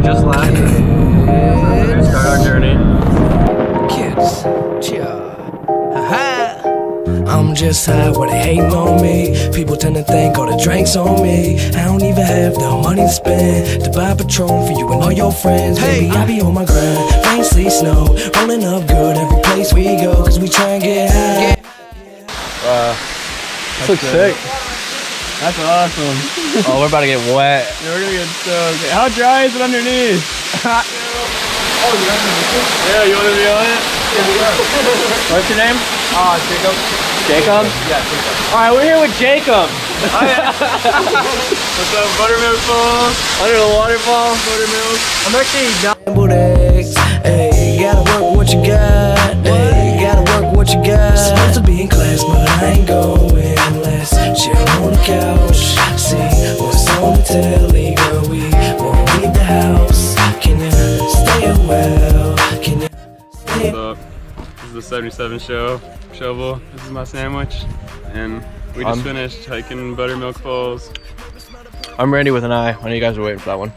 just left. We're gonna start our journey. Kids, I'm just high where they hating on me. People tend to think all the drinks on me. I don't even have the money to spend to buy Patron for you and all your friends. Baby, I be on my grind, rain, sleet, snow, rolling up good every place we go, cause we try and get high. That looks sick. That's awesome. Oh, we're about to get wet. Yeah, we're gonna get soaked. How dry is it underneath? Yeah, you wanna be on it? What's your name? Jacob. Jacob? Yeah, Jacob. Alright, we're here with Jacob. What's up, Buttermilk Falls? Under the waterfall, Buttermilk. I'm actually not. Hey, you gotta work what you got. Hey, you gotta work what you got. Supposed to be in class, but I ain't going unless chill on the couch. See what's on the telly, girl. We won't leave the house. Can you stay a while? Can you stay? What's up? This is the 77 shovel. This is my sandwich. And we just finished hiking Buttermilk Falls. I'm Randy with an eye. I know you guys are waiting for that one.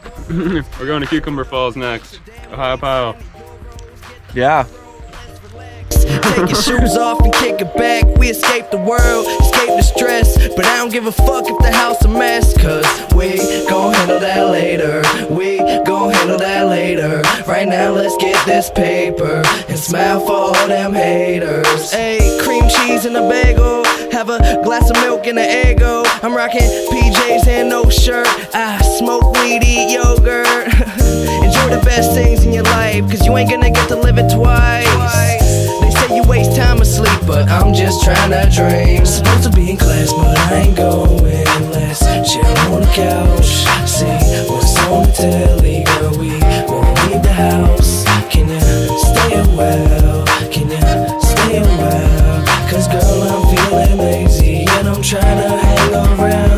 We're going to Cucumber Falls next. Ohio Pile. Yeah. Take your shoes off and kick it back. We escape the world, escape the stress. But I don't give a fuck if the house a mess, cause we gon' handle that later. We gon' handle that later. Right now let's get this paper and smile for all them haters. Hey, cream cheese in a bagel, have a glass of milk and an Eggo. I'm rocking PJs and no shirt. I smoke weed, eat yogurt. Enjoy the best things in your life, cause you ain't gonna get to live it twice. They say you waste time asleep, but I'm just trying to dream. Supposed to be in class, but I ain't going unless chill on the couch. See what's on the telly, girl. We won't leave the house. Can you stay a while? Can you stay a while? Cause girl, I'm feeling lazy and I'm trying to hang around.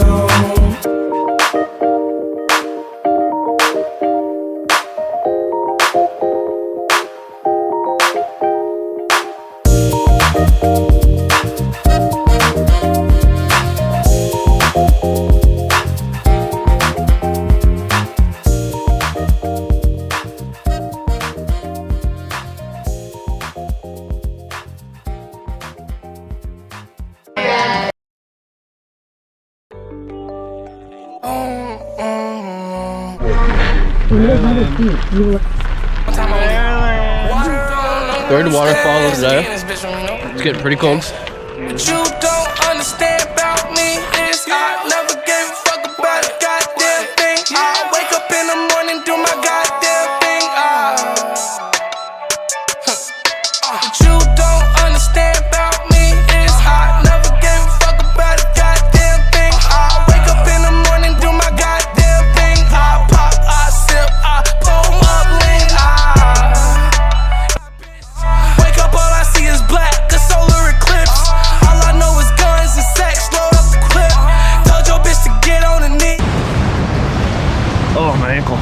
Third waterfall over there. It's getting pretty cold. What you don't understand about me is I never gave a fuck about a goddamn thing. I wake up in the morning, do my goddamn thing. What you don't understand about me is I never gave a fuck about a goddamn thing. I wake up in the morning, do my goddamn thing. I pop, I sip, I pull up lean. Wake up, all I see is black, a solar eclipse. All I know is guns and sex, load up the clip. Told your bitch to get on the knee. Oh, my ankle.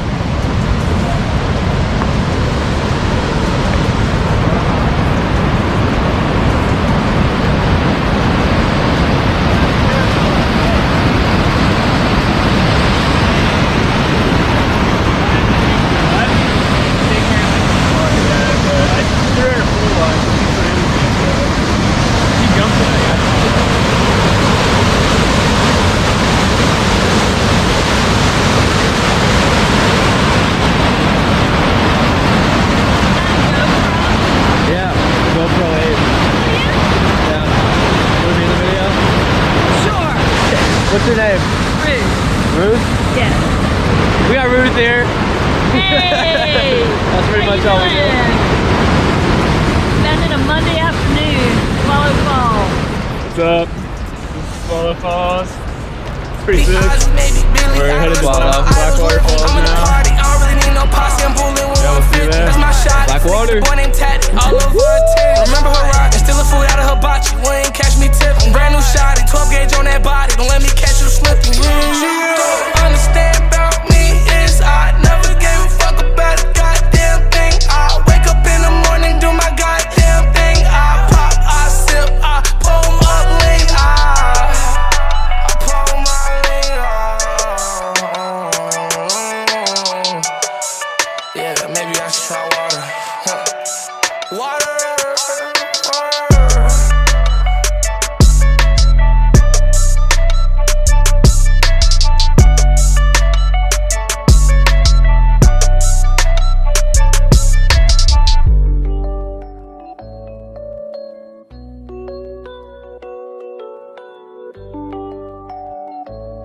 What's your name? Ruth. Ruth? Yes. We got Ruth here. Hey! That's pretty much all we do. Spending a Monday afternoon, Swallow Falls. What's up? This is Swallow Falls. It's pretty sick. We're headed to Blackwater Falls now. Yeah, we'll see you there. Blackwater. Remember her rockin', stealing food out of her bocce. You ain't catch me tipping. Brand new shot, 12 gauge on that body. Don't let me catch you slipping. You don't understand about me is I never gave a fuck about a goddamn thing. I wake up in the morning, do my goddamn thing. I pop, I sip, I pull up lean. I pull my lean. Try